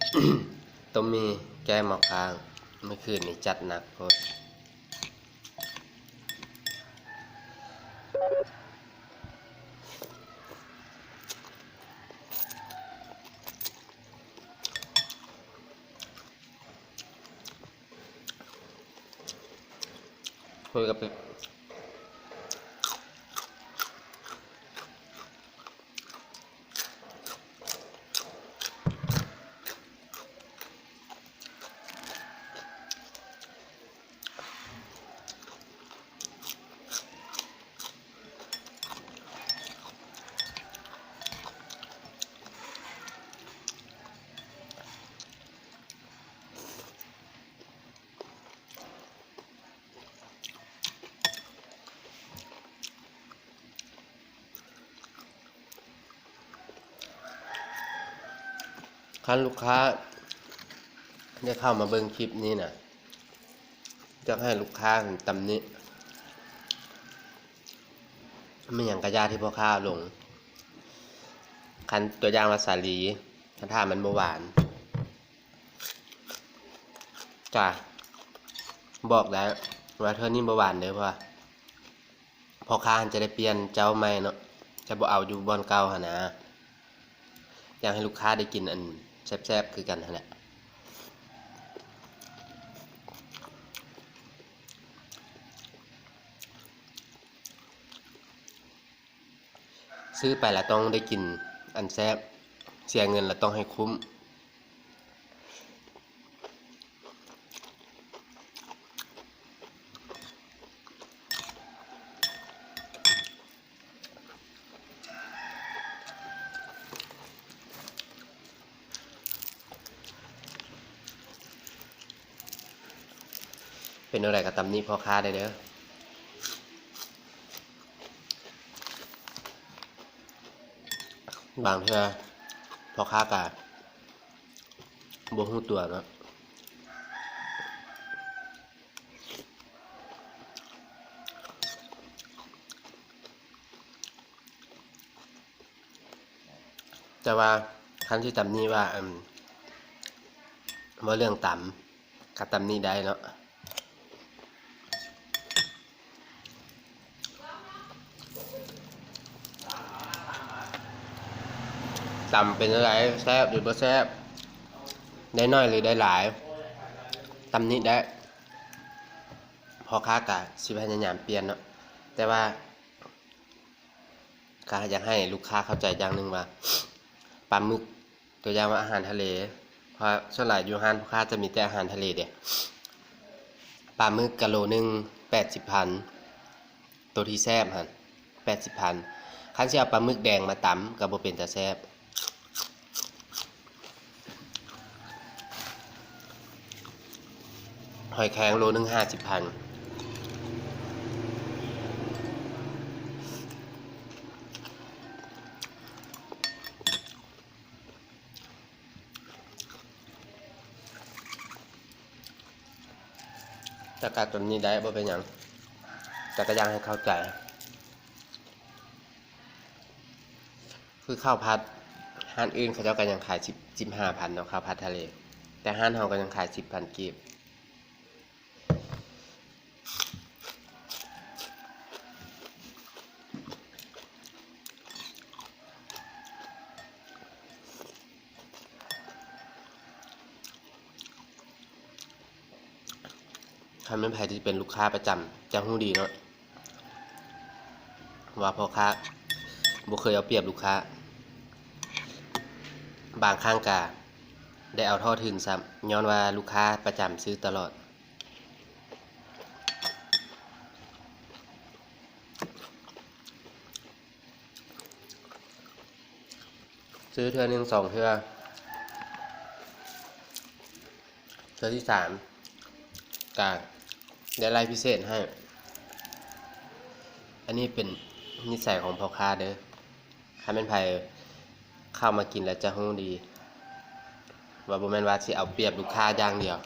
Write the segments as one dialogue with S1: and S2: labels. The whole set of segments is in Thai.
S1: ต้มมีแก้หมอกค้างเมื่อคืนนี้จัดหนักโคตรคุยกับคันลูกค้าได้เข้ามาเบิ่งคลิปนี้น่ะจะให้ลูกค้าตำหนิไม่อย่างกระยาที่พ่อค้าลงคันตัวอย่างว่าสาลีคันท่ามันบ่หวานจ้ะบอกแล้วว่าเธอนี่บ่หวานเด้อเพราะว่าพ่อค้าจะได้เปลี่ยนเจ้าใหม่เนาะจะบ่เอาอยู่บ่อนเก่าหั่นนะอยากให้ลูกค้าได้กินอันแซ่บๆคือกันนั่นแหละซื้อไปแล้วต้องได้กินอันแซ่บเสียเงินแล้วต้องให้คุ้มเป็นอะไรกับตำนี้พ่อค้าได้เด้อบางเทื่อพ่อค้ากะบ่ฮู้ตัวเนาะแต่ว่าคันที่ตำนี้ว่าเรื่องตำกับตำนี้ได้เนาะตำเป็นอะไรแซ่บหรือบ่แซ่บได้น้อยหรือได้หลายตำนี้ได้พ่อค้ากะสิพยายามเปลี่ยนเนาะแต่ว่าก็อยากให้ลูกค้าเข้าใจอย่างหนึ่งว่าปลาหมึกตัวอย่างว่าอาหารทะเลเพราะส่วนหลายอยู่ห้างลูกค้าจะมีแต่อาหารทะเลเด้ปลาหมึกกะโลนึง80,000ตัวที่แซ่บหั่น80,000คันสิเอาปลาหมึกแดงมาตำก็บ่เป็นตาแซ่บหอยแครงโลนึง50,000แต่การตัวนี้ได้บ่เป็นหยังแต่ก็ยังให้เข้าใจคือข้าวผัดร้านอื่นเขาเจ้าก็ยังขาย15,000เนาะข้าวผัดทะเลแต่ร้านเฮาก็ยังขาย10,000กีบคันแม่นไผที่เป็นลูกค้าประจำจะฮู้ดีเนาะว่าพ่อค้าบ่เคยเอาเปรียบลูกค้าบางครั้งก็ได้เอาทอดถึงซ้ำย้อนว่าลูกค้าประจำซื้อตลอดซื้อเทื่อนึง2เทื่อที่3ก็ได้ไลฟ์พิเศษให้อันนี้เป็นนิสัยของพ่อค้าเด้อถ้าแม่นไผเข้ามากินแล้วจะฮู้ดีว่าบ่แม่นว่าสิเอาเปรียบลูกค้าอย่างเดียว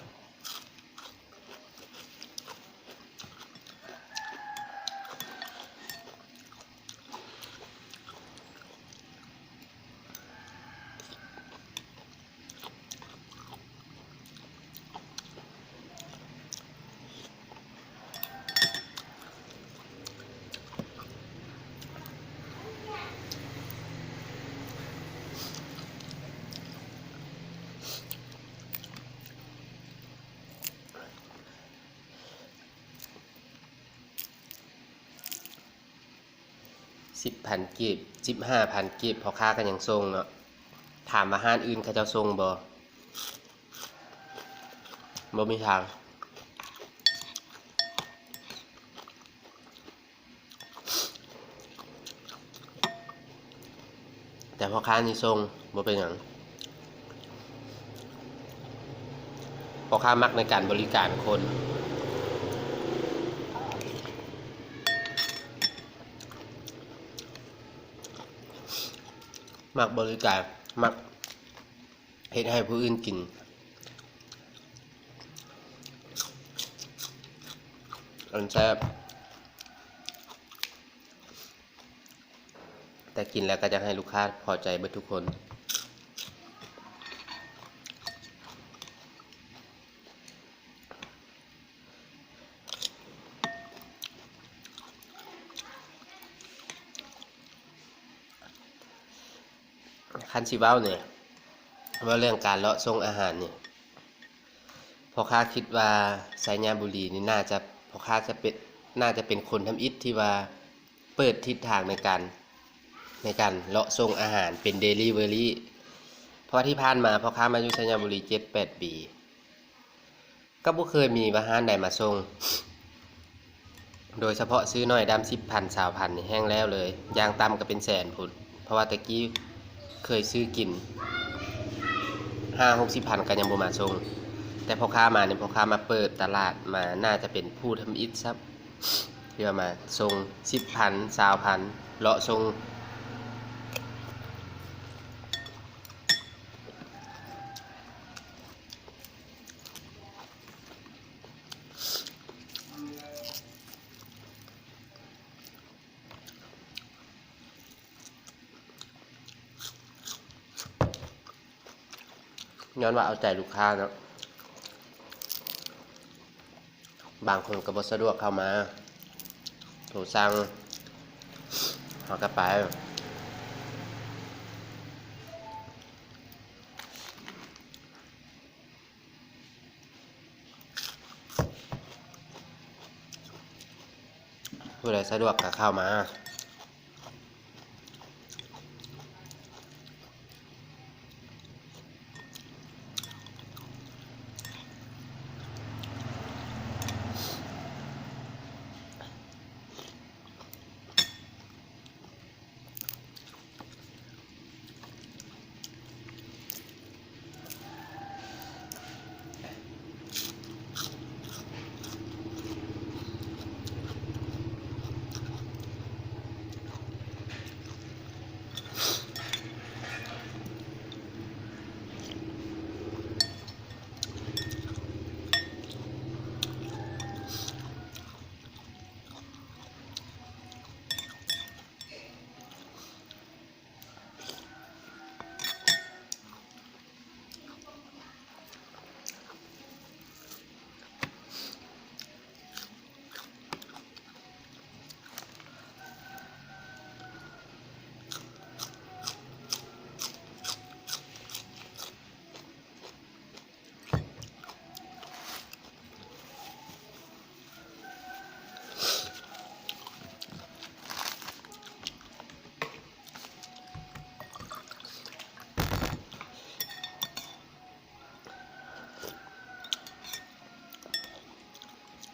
S1: 10,000 กีบ15,000 กีบพอค้ากันยังทรงเนาะถามอาหารอื่นเขาเจ้าทรงบ่มีทางแต่พอค้านี่ทรงบ่เป็นหยังพอค้ามักในการบริการคนมักบริการมักเฮ็ดให้ผู้อื่นกินอันแซ่บแต่กินแล้วก็จะให้ลูกค้าพอใจเบิดทุกคนคันสิเว้าเนี่ยว่าเรื่องการเลาะส่งอาหารนี่พ่อค้าคิดว่าไสยามบุรีนี่พ่อค้าน่าจะเป็นคนทำอิฐที่ว่าเปิดทิศทางในการเลาะส่งอาหารเป็นเดลิเวอรี่เพราะที่ผ่านมาพ่อค้ามาอยู่ไสยามบุรี 7-8 ปีก็บ่เคยมีอาหารใดมาส่งโดยเฉพาะซื้อน้อยดำ 10,000 20,000นี่แห้งแล้วเลยอย่างต่ำก็เป็นแสนพุ่นเพราะว่าตะกี้เคยซื้อกิน 50-60 พันก็ยังบ่มาส่งแต่พ่อค้ามาเนี่ยพ่อค้ามาเปิดตลาดมาน่าจะเป็นผู้ทำอิฐซับเพื่อมาส่ง 10,000 20,000เลาะส่งย้อนว่าเอาใจลูกค้าเนาะบางคนก็บ่สะดวกเข้ามาโทรสั่งเขาก็ไปผู้ใดสะดวกก็เข้ามา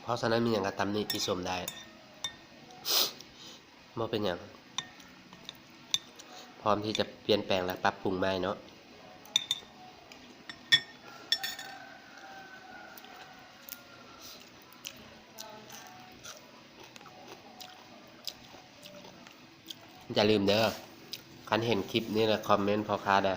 S1: เพราะฉะนั้นมีอย่างกระตำหนิติชมได้บ่เป็นอย่างพร้อมที่จะเปลี่ยนแปลงและปรับปรุงใหม่เนาะอย่าลืมเด้อคันเห็นคลิปนี้นะคอมเมนต์พอค้าได้